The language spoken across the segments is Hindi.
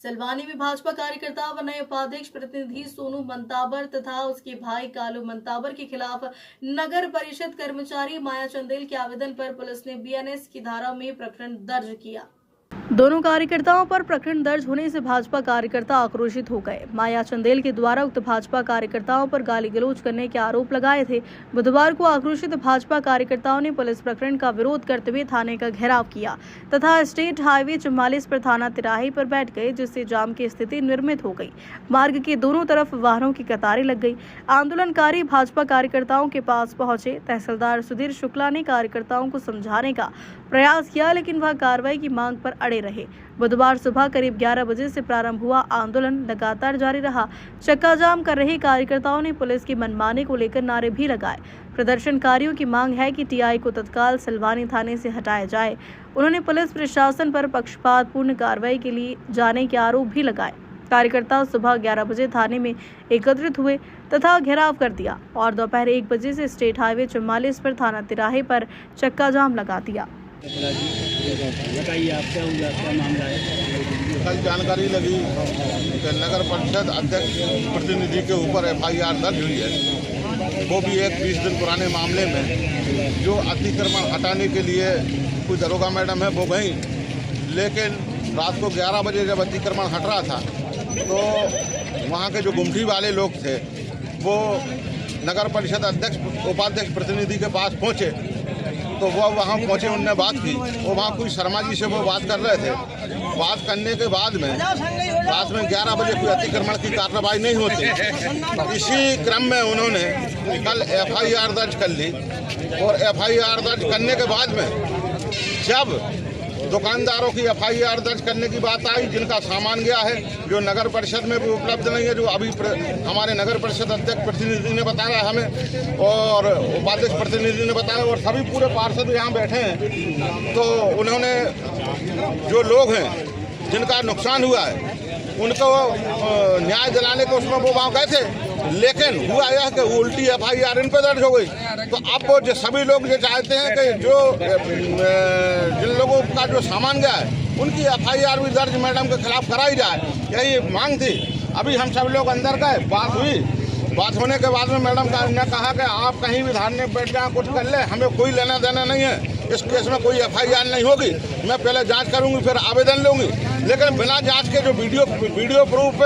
सलवानी में भाजपा कार्यकर्ता व नए उपाध्यक्ष प्रतिनिधि सोनू मंताबर तथा उसके भाई कालू मंताबर के खिलाफ नगर परिषद कर्मचारी माया चंदेल के आवेदन पर पुलिस ने बीएनएस की धारा में प्रकरण दर्ज किया। दोनों कार्यकर्ताओं पर प्रकरण दर्ज होने से भाजपा कार्यकर्ता आक्रोशित हो गए। माया चंदेल के द्वारा उक्त भाजपा कार्यकर्ताओं पर गाली गलौज करने के आरोप लगाए थे। बुधवार को आक्रोशित भाजपा कार्यकर्ताओं ने पुलिस प्रकरण का विरोध करते हुए थाने का घेराव किया तथा स्टेट हाईवे 44 पर थाना तिराहे पर बैठ गए, जिससे जाम की स्थिति निर्मित हो गई। मार्ग के दोनों तरफ वाहनों की कतारें लग गई। आंदोलनकारी भाजपा कार्यकर्ताओं के पास पहुंचे। तहसीलदार सुधीर शुक्ला ने कार्यकर्ताओं को समझाने का प्रयास किया, लेकिन वह कार्रवाई की मांग पर अड़े रहे। बुधवार सुबह करीब 11 बजे से प्रारंभ हुआ आंदोलन लगातार जारी रहा। चक्का जाम कर रहे कार्यकर्ताओं ने पुलिस की मनमानी को लेकर नारे भी लगाए। प्रदर्शनकारियों की मांग है कि टीआई को तत्काल सलवानी थाने से हटाया जाए। उन्होंने पुलिस प्रशासन पर पक्षपातपूर्ण कार्रवाई के लिए जाने के आरोप भी लगाए। कार्यकर्ता सुबह 11 बजे थाने में एकत्रित हुए तथा घेराव कर दिया और दोपहर 1 बजे से स्टेट हाईवे 44 पर थाना तिराहे पर चक्का जाम लगा दिया। बताइए, आप क्या मामला है? कल जानकारी लगी कि नगर परिषद अध्यक्ष प्रतिनिधि के ऊपर एफआईआर दर्ज हुई है, वो भी एक 20 दिन पुराने मामले में। जो अतिक्रमण हटाने के लिए कोई दरोगा मैडम है वो गई, लेकिन रात को 11 बजे जब अतिक्रमण हट रहा था तो वहाँ के जो गुमठी वाले लोग थे वो नगर परिषद अध्यक्ष उपाध्यक्ष प्रतिनिधि के पास पहुँचे। तो वो वहाँ पहुँचे, उनने बात की। वो वहाँ कोई शर्मा जी से वो बात कर रहे थे। बात करने के बाद में रात में 11 बजे कोई अतिक्रमण की कार्रवाई नहीं होती। इसी क्रम में उन्होंने कल एफआईआर दर्ज कर ली और एफआईआर दर्ज करने के बाद में जब दुकानदारों की एफआईआर दर्ज करने की बात आई, जिनका सामान गया है, जो नगर परिषद में भी उपलब्ध नहीं है, जो अभी हमारे नगर परिषद अध्यक्ष प्रतिनिधि ने बताया हमें और उपाध्यक्ष प्रतिनिधि ने बताया और सभी पूरे पार्षद यहाँ बैठे हैं, तो उन्होंने जो लोग हैं जिनका नुकसान हुआ है उनको न्याय दिलाने को उसमें वो वहाँ गए थे, लेकिन हुआ यह कि उल्टी एफआईआर इन पर दर्ज हो गई। तो अब वो जो सभी लोग ये चाहते हैं कि जो जिन लोगों का जो सामान गया है उनकी एफआईआर भी दर्ज मैडम के खिलाफ कराई जाए, यही मांग थी। अभी हम सब लोग अंदर गए, बात हुई। बात होने के बाद में मैडम ने कहा कि आप कहीं भी धारने बैठ जाए, कुछ कर ले, हमें कोई लेना देना नहीं है, इस केस में कोई एफआईआर नहीं होगी, मैं पहले जांच करूंगी फिर आवेदन लूंगी। लेकिन बिना जांच के जो वीडियो प्रूफ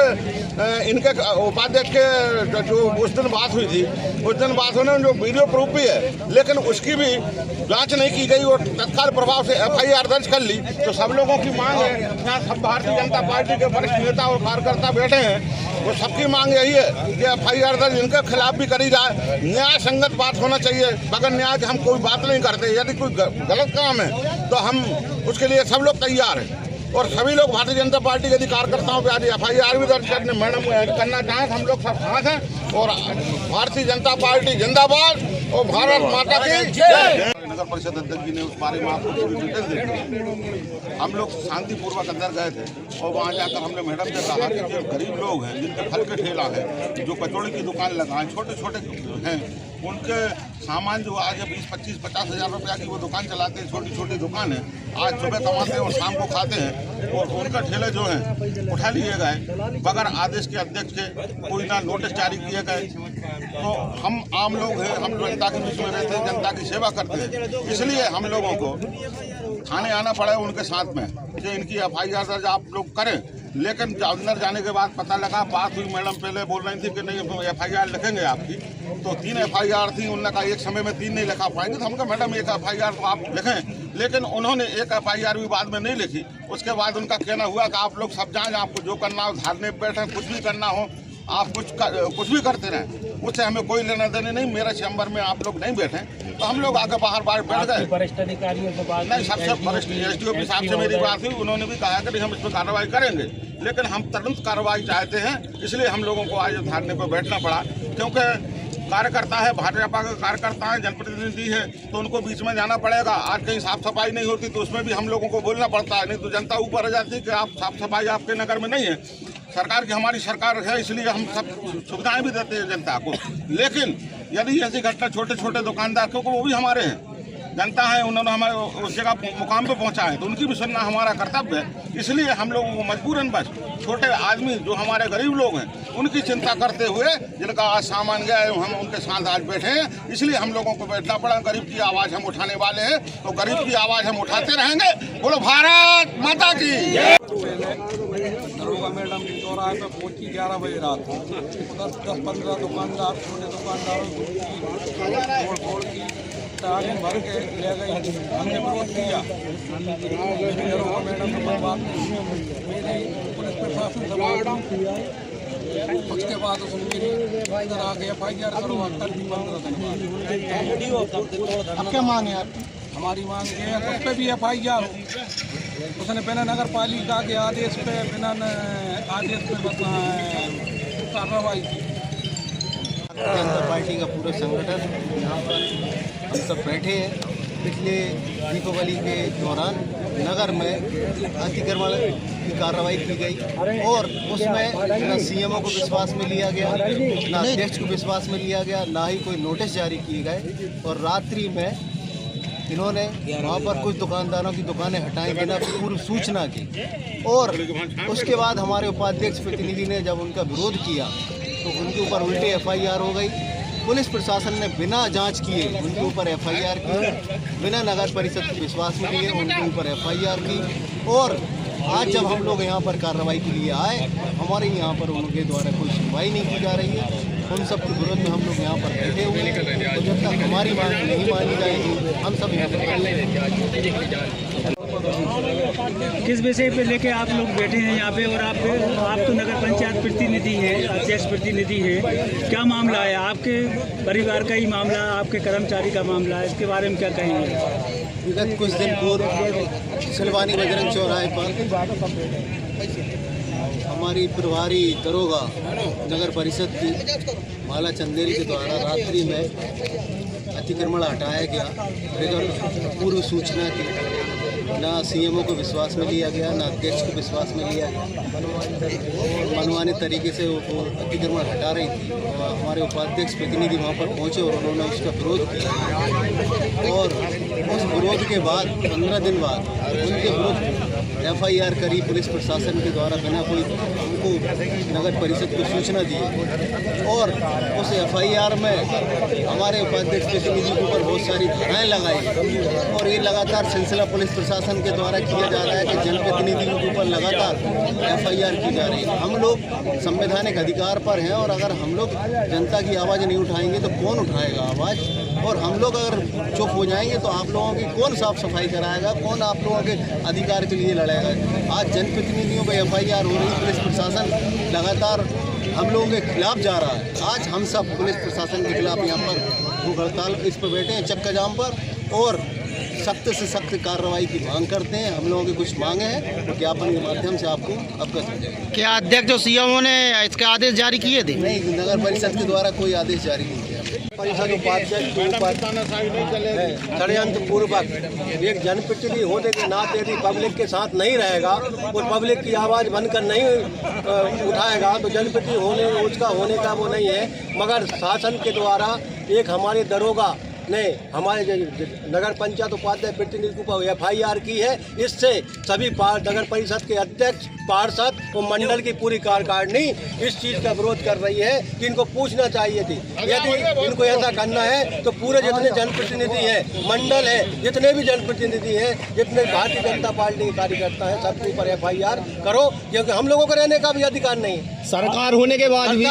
इनके उपाध्यक्ष के जो उस दिन बात हुई थी, उस दिन बात होने में जो वीडियो प्रूफ भी है, लेकिन उसकी भी जांच नहीं की गई और तत्काल प्रभाव से एफआईआर दर्ज कर ली। तो सब लोगों की मांग है, यहाँ सब भारतीय जनता पार्टी के वरिष्ठ नेता और कार्यकर्ता बैठे हैं, वो सबकी मांग यही है कि एफआईआर दर्ज इनके खिलाफ भी करी जाए। न्याय संगत बात होना चाहिए, बगैर न्याय के हम कोई बात नहीं करते। यदि कोई गलत काम है तो हम उसके लिए सब लोग तैयार हैं और सभी लोग भारतीय जनता पार्टी के कार्यकर्ताओं पे आज एफआईआर भी दर्ज करने मैडम करना चाहें, हम लोग सब साथ हैं। और भारतीय जनता पार्टी जिंदाबाद और भारत माता की जय। नगर परिषद अध्यक्ष जी ने उस बारे में आपको पूरी डिटेल दी। हम लोग शांतिपूर्वक अंदर गए थे और वहाँ जाकर हमने मैडम से कहा कि जो गरीब लोग हैं, जिनके फल के ठेला है, जो कचौड़ी की दुकान लगाए, छोटे छोटे हैं, उनके सामान जो आज 20-25-50 हज़ार रुपया की वो दुकान चलाते हैं, छोटी छोटी दुकान है, आज सुबह कमाते हैं और शाम को खाते हैं, और उनका ठेले जो हैं उठा लिए गए बगैर आदेश के अध्यक्ष के, कोई ना नोटिस जारी किए गए। तो हम आम लोग हैं, हम जनता के बीच में रहते हैं, जनता की सेवा करते हैं, इसलिए हम लोगों को थाने आना पड़ा उनके साथ में कि इनकी एफआईआर दर्ज आप लोग करें। लेकिन अंदर जाने के बाद पता लगा, बात हुई, मैडम पहले बोल रही थी कि नहीं एफआईआर लिखेंगे आपकी, तो 3 एफआईआर थी। उन्होंने कहा एक समय में 3 नहीं लिखा पाएंगे, तो हम कहा मैडम एक एफआईआर तो आप लिखें, लेकिन उन्होंने एक एफआईआर भी बाद में नहीं लिखी। उसके बाद उनका कहना हुआ कि आप लोग सब जाएं, आपको जो करना हो, धारने बैठे, कुछ भी करना हो, आप कुछ भी करते रहें, उससे हमें कोई लेना देना नहीं। मेरे चैम्बर में आप लोग नहीं बैठे, तो हम लोग आगे बाहर बैठ गए। वरिष्ठ अधिकारियों से बात नहीं, सबसे वरिष्ठ एसडीओ साहब से मेरी बात हुई, उन्होंने भी कहा कि हम इस पर कार्रवाई करेंगे, लेकिन हम तुरंत कार्रवाई चाहते हैं, इसलिए हम लोगों को आज धारने पर बैठना पड़ा। क्योंकि कार्यकर्ता है, भाजपा के कार्यकर्ता है, जनप्रतिनिधि है, तो उनको बीच में जाना पड़ेगा। आज कहीं साफ सफाई नहीं होती तो उसमें भी हम लोगों को बोलना पड़ता है, नहीं तो जनता ऊपर आ जाती है कि आप साफ सफाई आपके नगर में नहीं है। सरकार की हमारी सरकार है, इसलिए हम सब सुविधाएं भी देते हैं जनता को। लेकिन यदि ऐसी घटना छोटे छोटे दुकानदार, क्योंकि वो भी हमारे हैं, जनता है उन्होंने हमारे उस जगह मुकाम पे पहुंचा है, तो उनकी भी सुनना हमारा कर्तव्य है। इसलिए हम लोगों को मजबूरन बस छोटे आदमी जो हमारे गरीब लोग हैं उनकी चिंता करते हुए जिनका आज सामान गया है हम उनके साथ आज बैठे हैं, इसलिए हम लोगों को बैठना पड़ा। गरीब की आवाज़ हम उठाने वाले हैं, तो गरीब की आवाज़ हम उठाते रहेंगे। बोलो भारत माता की। दरोगा मैडम चौराहे पे पहुंची 11 बजे रात को। 10-15 दुकानदार, छोटे दुकानदारों को तोड़ की टांगे भर के ले गई। हमने विरोध किया, दरोगा मैडम ने बात मेरी पुलिस प्रशासन से बात किया। उसके बाद मेरी इधर आ गया FIR करो, कल भी 15 दिन बाद। अब क्या मांग है आपकी? हमारी मांग ये है उस पर भी FIR हो। उसने बिना नगर पालिका के आदेश पे बिना आदेश पे कार्रवाई की। जनता पार्टी का पूरा संगठन यहाँ पर हम सब बैठे हैं। पिछले दीपावली के दौरान नगर में अतिक्रमण की कार्रवाई की गई और उसमें न CMO को विश्वास में लिया गया, न अध्यक्ष को विश्वास में लिया गया, ना ही कोई नोटिस जारी किए गए। और रात्रि में इन्होंने वहाँ पर कुछ दुकानदारों की दुकानें हटाई बिना पूर्व सूचना की। और उसके बाद हमारे उपाध्यक्ष प्रतिनिधि ने जब उनका विरोध किया तो उनके ऊपर उल्टे FIR हो गई। पुलिस प्रशासन ने बिना जांच किए उनके ऊपर FIR की, बिना नगर परिषद को विश्वास में लिए उनके ऊपर FIR की। और आज जब हम लोग यहाँ पर कार्रवाई के लिए आए, हमारे यहाँ पर उनके द्वारा कोई सुनवाई नहीं की जा रही है। उन सब के विरोध में हम लोग यहाँ पर बैठे हुए हैं। तो जब तक हमारी मांग नहीं मानी जाएगी हम सब यहाँ पर किस विषय पे लेके आप लोग बैठे हैं यहाँ पे? और आप तो नगर पंचायत प्रतिनिधि हैं, अध्यक्ष प्रतिनिधि हैं, क्या मामला है? आपके परिवार का ही मामला, आपके कर्मचारी का मामला है, इसके बारे में क्या कहेंगे? विगत कुछ दिन पूर्व सिलवानी बजरंग चौराहे पर हमारी प्रभारी दरोगा नगर परिषद की माला चंदेल के द्वारा रात्रि में अतिक्रमण हटाया गया बगैर पूर्व सूचना के। ना CMO को विश्वास में लिया गया, ना अध्यक्ष को विश्वास में लिया गया। मनमाने तरीके से वो अतिक्रमण हटा रही थी और हमारे उपाध्यक्ष प्रतिनिधि वहाँ पर पहुँचे और उन्होंने उसका विरोध किया। और उस विरोध के बाद 15 दिन बाद उनके विरुद्ध FIR करी पुलिस प्रशासन के द्वारा बिना कोई उनको नगर परिषद को सूचना दी। और उस FIR में हमारे उपाध्यक्ष प्रतिनिधि के ऊपर बहुत सारी धाराएँ लगाई और ये लगातार सिलसिला पुलिस प्रशासन के द्वारा किया जा रहा है कि जनप्रतिनिधियों के ऊपर लगातार FIR की जा रही है। हम लोग संवैधानिक अधिकार पर हैं और अगर हम लोग जनता की आवाज़ नहीं उठाएंगे तो कौन उठाएगा आवाज़? और हम लोग अगर चुप हो जाएंगे तो आप लोगों की कौन साफ सफाई कराएगा, कौन आप लोगों के अधिकार के लिए लड़ेगा? आज जनप्रतिनिधियों पर FIR हो रही, पुलिस प्रशासन लगातार हम लोगों के खिलाफ जा रहा है। आज हम सब पुलिस प्रशासन के खिलाफ यहाँ पर भूख हड़ताल इस पर बैठे हैं चक्का जाम पर और सख्त से सख्त कार्रवाई की मांग करते हैं। हम लोगों की कुछ मांगे हैं तो ज्ञापन के माध्यम से आपको अवगत हो जाएगा। क्या अध्यक्ष जो CMO ने इसके आदेश जारी किए थे? नहीं, नगर परिषद के द्वारा कोई आदेश जारी नहीं किया। परिषद उपाध्यक्ष के ऊपर षड्यंत्र पूर्वक एक जनप्रतिनिधि होने के नाते यदि पब्लिक के साथ नहीं रहेगा और पब्लिक की आवाज़ बनकर नहीं उठाएगा तो जनप्रतिनिधि होने उसका होने का वो नहीं है। मगर शासन के द्वारा एक हमारे दरोगा ने हमारे नगर पंचायत उपाध्यक्ष प्रतिनिधि को FIR की है। इससे सभी नगर परिषद के अध्यक्ष, पार्षद और मंडल की पूरी कार्यकारिणी इस चीज़ का विरोध कर रही है कि इनको पूछना चाहिए थी। यदि इनको ऐसा करना है तो पूरे जितने जनप्रतिनिधि हैं, मंडल है, जितने भी जनप्रतिनिधि हैं, जितने भारतीय जनता पार्टी के कार्यकर्ता हैं, सबके ऊपर FIR करो, क्योंकि हम लोगों को रहने का भी अधिकार नहीं है। सरकार होने के बाद भी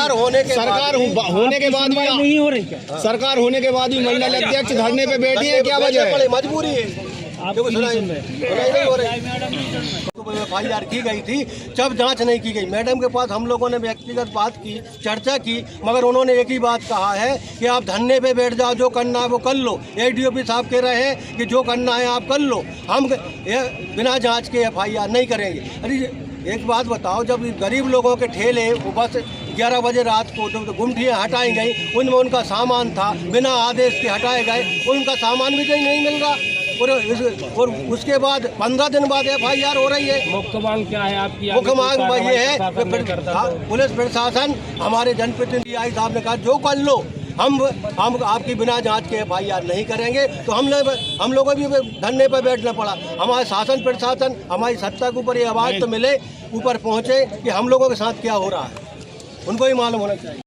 नहीं हो रही क्या? सरकार होने के बाद भी मंडल अध्यक्ष धरने पे बैठे हैं, क्या वजह है? मजबूरी है। FIR की गई थी, जब जांच नहीं की गई। मैडम के पास हम लोगों ने व्यक्तिगत बात की, चर्चा की, मगर उन्होंने एक ही बात कहा है कि आप धरने पे बैठ जाओ, जो करना है वो कर लो। ADOP साहब कह रहे हैं कि जो करना है आप कर लो, हम बिना जांच के FIR नहीं करेंगे। अरे एक बात बताओ, जब गरीब लोगों के ठेले वो बस 11 बजे रात को जो गुमटियाँ हटाई गई, उनमें उनका सामान था, बिना आदेश के हटाए गए, उनका सामान भी नहीं मिल रहा। और उसके बाद 15 दिन बाद FIR हो रही है। मुख्य मांग क्या है आपकी? मुख्य मांग ये है कि पुलिस प्रशासन, हमारे जनप्रतिनिधि आई साहब ने कहा जो कर लो, हम आपकी बिना जांच के FIR नहीं करेंगे। तो हम लोगों भी धरने पर बैठना पड़ा। हमारे शासन प्रशासन हमारी सत्ता के ऊपर ये आवाज़ तो मिले, ऊपर पहुँचे कि हम लोगों के साथ क्या हो रहा है, उनको ही मालूम होना चाहिए।